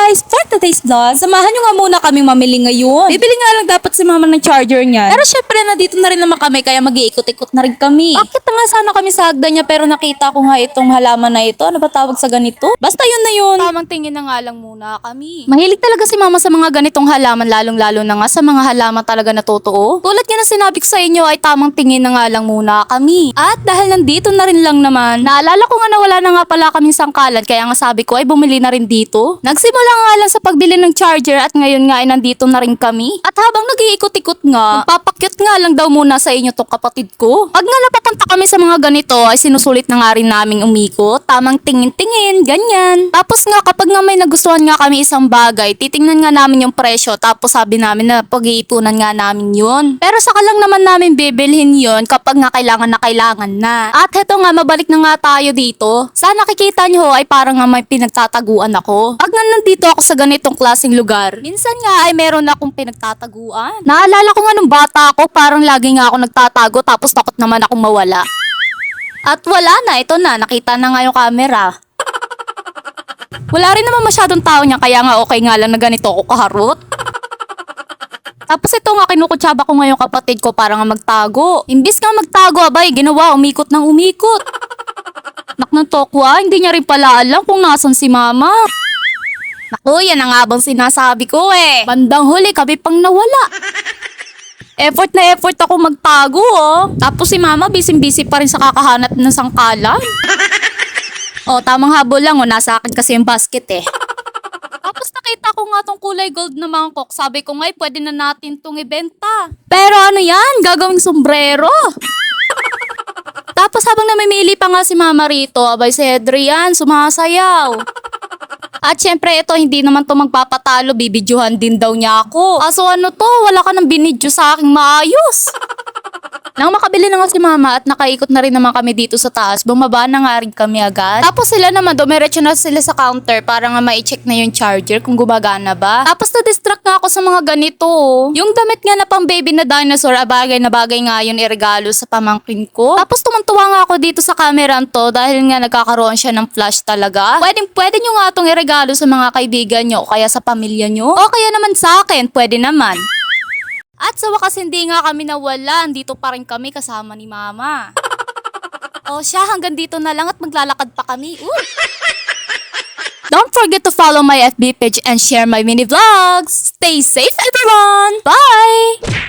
guys, for today's vlog, samahan nyo nga muna kaming mamili ngayon. Bibili nga lang dapat si mama ng charger niyan. Pero syempre nandito na rin naman kami kaya mag-iikot-ikot na rin kami. Bakit nga sana kami sa hagdan niya pero nakita ko nga itong halaman na ito. Ano ba tawag sa ganito? Basta yun na yun. Tamang tingin na nga lang muna kami. Mahilig talaga si mama sa mga ganitong halaman lalong-lalo na nga sa mga halaman talaga na totoo. Tulad nga na sinabi ko sa inyo ay tamang tingin na nga lang muna kami. At dahil nandito na rin lang naman, naalala ko nga na wala na nga pala kaming sangkalan kaya nga sabi ko ay bumili na rin dito. Nagsimula nga lang sa pagbili ng charger at ngayon nga ay nandito na rin kami. At habang nag-iikot-ikot nga, magpapakyut nga lang daw muna sa inyo tong kapatid ko. Pag nga napapunta kami sa mga ganito ay sinusulit na nga rin naming umikot. Tamang tingin-tingin, ganyan. Tapos nga kapag nga may nagustuhan nga kami isang bagay, titingnan nga namin yung presyo tapos sabi namin na pag-iipunan nga namin yun. Pero saka lang naman namin bibilhin yun kapag nga kailangan na. At heto nga, mabalik na nga tayo dito. Sa nakikita nyo ay parang nga may pinagtataguan ako. Pag nga nandito ako sa ganitong klaseng lugar, minsan nga ay meron akong pinagtataguan. Naalala ko nga nung bata ako, parang lagi nga ako nagtatago tapos takot naman akong mawala. At wala na, ito na, nakita na nga yung camera. Wala rin naman masyadong tao niya kaya nga okay nga lang na ganito ako kaharot. Tapos ito nga kinukutsaba ko nga yung kapatid ko para nga magtago. Imbis nga magtago, abay, ginawa, umikot ng umikot. Nak ng tokwa, hindi niya rin pala alam kung nasan si mama. Naku, yan ang abang sinasabi ko eh. Bandang huli, kami pang nawala. Effort na effort ako magtago oh. Tapos si mama, busy-busy pa rin sa kakahanap ng sangkalan. Oh, tamang habol lang oh, nasa akin kasi yung basket eh. Tapos nakita ko nga tong kulay gold na mangkok. Sabi ko nga, pwede na natin tong ibenta. Pero ano yan? Gagawing sombrero. Tapos habang namimili pa nga si mama rito, abay si Adrian, sumasayaw. At syempre ito, hindi naman to magpapatalo, bibidyohan din daw niya ako. Aso ano to, wala ka nang binidyo sa aking maayos. Nang makabili na nga si mama at nakaikot na rin naman kami dito sa taas, bumaba na nga rin kami agad. Tapos sila naman, dumiretso na sila sa counter para nga ma-check na yung charger kung gumagana ba. Tapos na-distract nga ako sa mga ganito. Yung damit nga na pang baby na dinosaur, bagay na bagay nga yun iregalo sa pamangkin ko. Tapos tumantuwa nga ako dito sa camera to dahil nga nagkakaroon siya ng flash talaga. Pwede nyo nga itong iregalo sa mga kaibigan nyo o kaya sa pamilya nyo. O kaya naman sa akin, pwede naman. At sa wakas hindi nga kami nawala, andito pa rin kami kasama ni mama. O siya, hanggang dito na lang at maglalakad pa kami. Don't forget to follow my FB page and share my mini vlogs. Stay safe everyone! Bye!